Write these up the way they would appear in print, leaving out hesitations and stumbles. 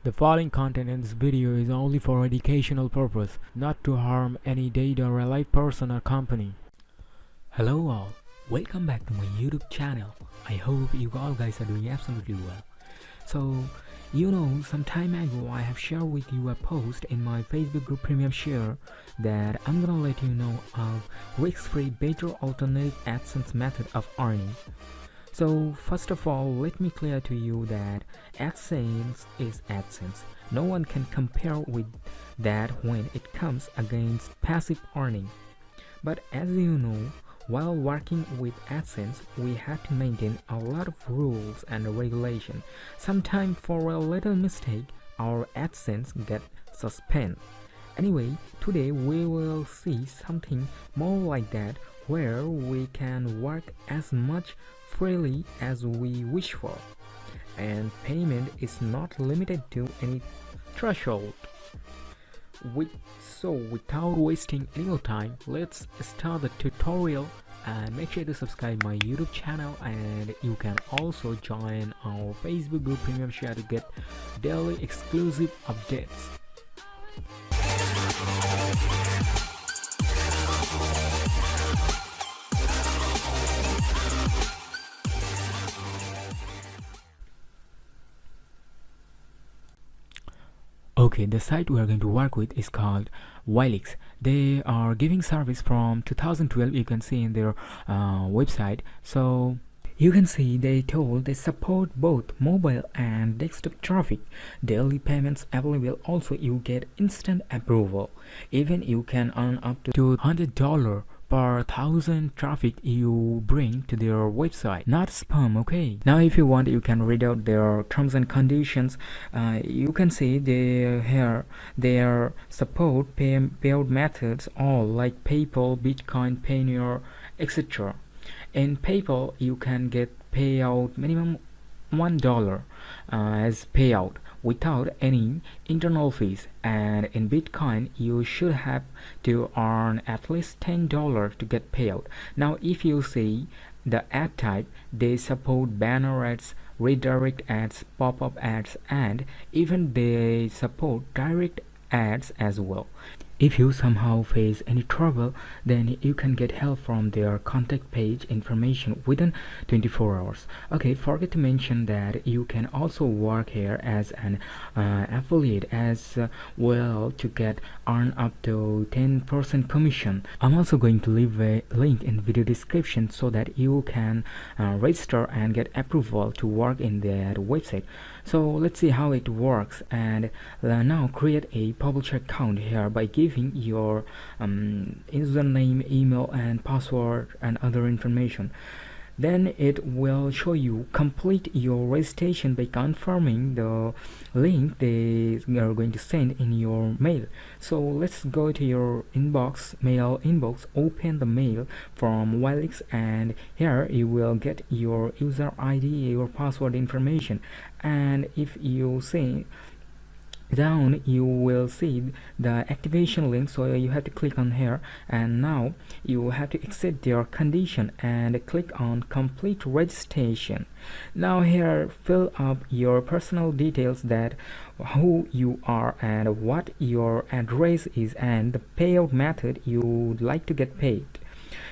The following content in this video is only for educational purpose, not to harm any data or a live person or company. Hello all, welcome back to my YouTube channel. I hope you all guys are doing absolutely well. So, some time ago I have shared with you a post in my Facebook group Premium Share that I'm gonna let you know of risk-free better alternative AdSense method of earning. So first of all, let me clear to you that AdSense is AdSense. No one can compare with that when it comes against passive earning. But as you know, while working with AdSense, we have to maintain a lot of rules and regulation. Sometimes for a little mistake, our AdSense get suspended. Anyway, today we will see something more like that, where we can work as much freely as we wish for, and payment is not limited to any threshold. Without wasting any more time, let's start the tutorial, and make sure to subscribe my YouTube channel, and you can also join our Facebook group Premium Share to get daily exclusive updates. Okay, the site we are going to work with is called Adsence. They are giving service from 2012. You can see in their website. So you can see they support both mobile and desktop traffic. Daily payments available. Also, you get instant approval. Even you can earn up to $200 per 1,000 traffic you bring to their website. Not spam, okay? Now if you want, you can read out their terms and conditions. You can see their support payout methods, all like PayPal, Bitcoin, Payoneer, etc. In PayPal, you can get payout minimum $1 as payout without any internal fees, and in Bitcoin you should have to earn at least $10 to get payout. Now if you see the ad type, they support banner ads, redirect ads, pop-up ads, and even they support direct ads as well. If you somehow face any trouble, then you can get help from their contact page information within 24 hours. Okay, forget to mention that you can also work here as an affiliate as well to get earn up to 10% commission. I'm also going to leave a link in the video description so that you can register and get approval to work in their website. So let's see how it works, and now create a publisher account here by giving your username, email and password and other information. Then it will show you complete your registration by confirming the link they are going to send in your mail. So let's go to your mail inbox, open the mail from Adsence, and here you will get your user ID, your password information, and if you see down you will see the activation link, so you have to click on here, and now you have to accept their condition and click on complete registration. Now here fill up your personal details, that who you are and what your address is and the payout method you would like to get paid.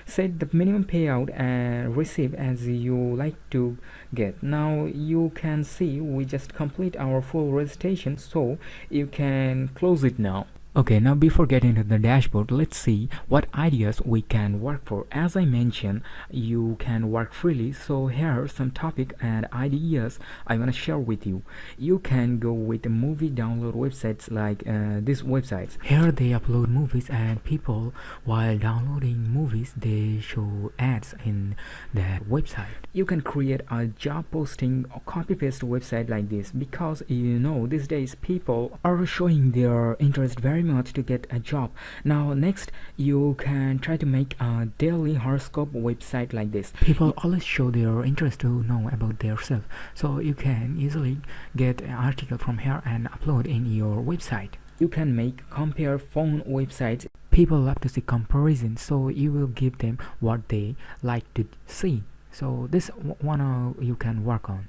Set the minimum payout and receive as you like to get. Now you can see we just complete our full registration, so you can close it now. Okay, now before getting to the dashboard, let's see what ideas we can work for. As I mentioned, you can work freely, so here are some topic and ideas I want to share with you. You can go with the movie download websites like these websites. Here they upload movies, and people while downloading movies they show ads in that website. You can create a job posting or copy paste website like this, because these days people are showing their interest very much to get a job. Now next, you can try to make a daily horoscope website like this. People always show their interest to know about themselves, so you can easily get an article from here and upload in your website. You can make compare phone websites. People love to see comparison, so you will give them what they like to see. So this one you can work on.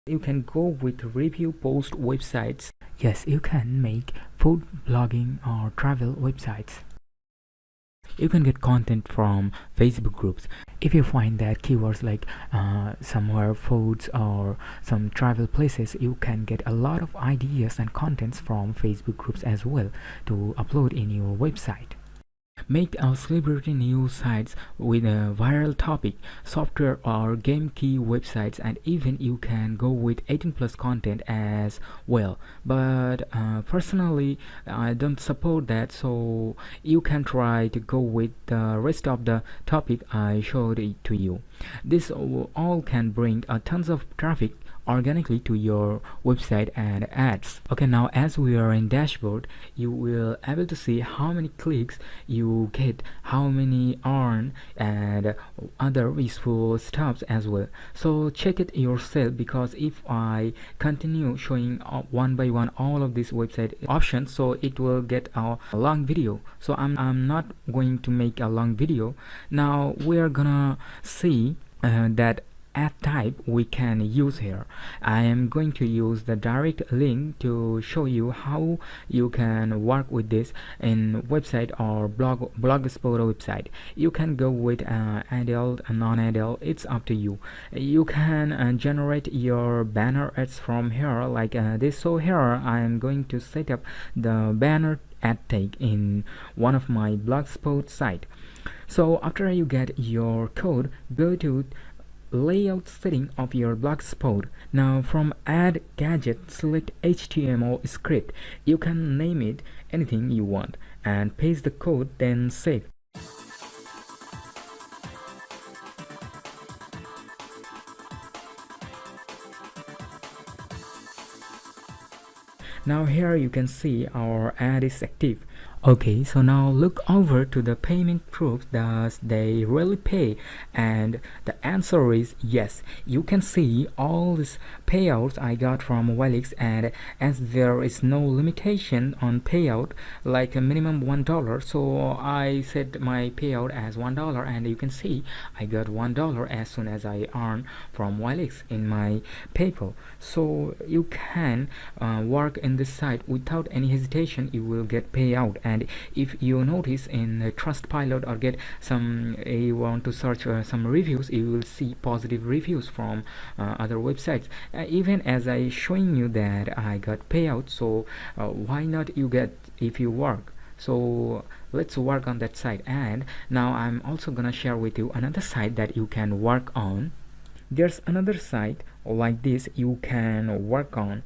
You can go with review post websites. Yes, you can make food blogging or travel websites. You can get content from Facebook groups. If you find that keywords like somewhere foods or some travel places, you can get a lot of ideas and contents from Facebook groups as well to upload in your website. Make a celebrity news sites with a viral topic, software or game key websites, and even you can go with 18 plus content as well. But personally, I don't support that, so you can try to go with the rest of the topic I showed it to you. This all can bring tons of traffic organically to your website and ads. Okay, now as we are in dashboard, you will able to see how many clicks you get, how many earn, and other useful stuff as well. So check it yourself, because if I continue showing one by one all of these website options, so it will get a long video. So I'm not going to make a long video. Now we are gonna see that ad type we can use here. I am going to use the direct link to show you how you can work with this in website or blogspot website. You can go with adult and non-adult, it's up to you. You can generate your banner ads from here like this. So here I am going to set up the banner ad tag in one of my blogspot site. So after you get your code, go to layout setting of your blogspot. Now from add gadget, select HTML script. You can name it anything you want and paste the code, then save. Now here you can see our ad is active. Okay, so now look over to the payment proof. Does they really pay? And the answer is yes. You can see all these payouts I got from Wellix, and as there is no limitation on payout like a minimum $1, so I set my payout as $1, and you can see I got $1 as soon as I earn from Wellix in my PayPal. So you can work in this site without any hesitation. You will get payout. And if you notice in Trustpilot or get some, you want to search some reviews, you will see positive reviews from other websites. Even as I showing you that I got payout, so why not you get if you work? So let's work on that site. And now I'm also gonna share with you another site that you can work on. There's another site like this you can work on.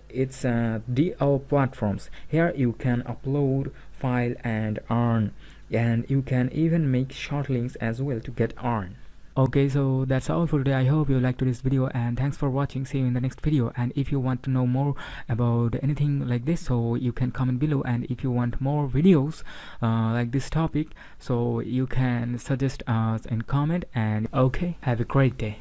It's DL platforms. Here you can upload file and earn, and you can even make short links as well to get earn. Okay, so that's all for today. I hope you liked this video, and thanks for watching. See you in the next video. And if you want to know more about anything like this, so you can comment below. And if you want more videos like this topic, so you can suggest us in comment. And okay, have a great day.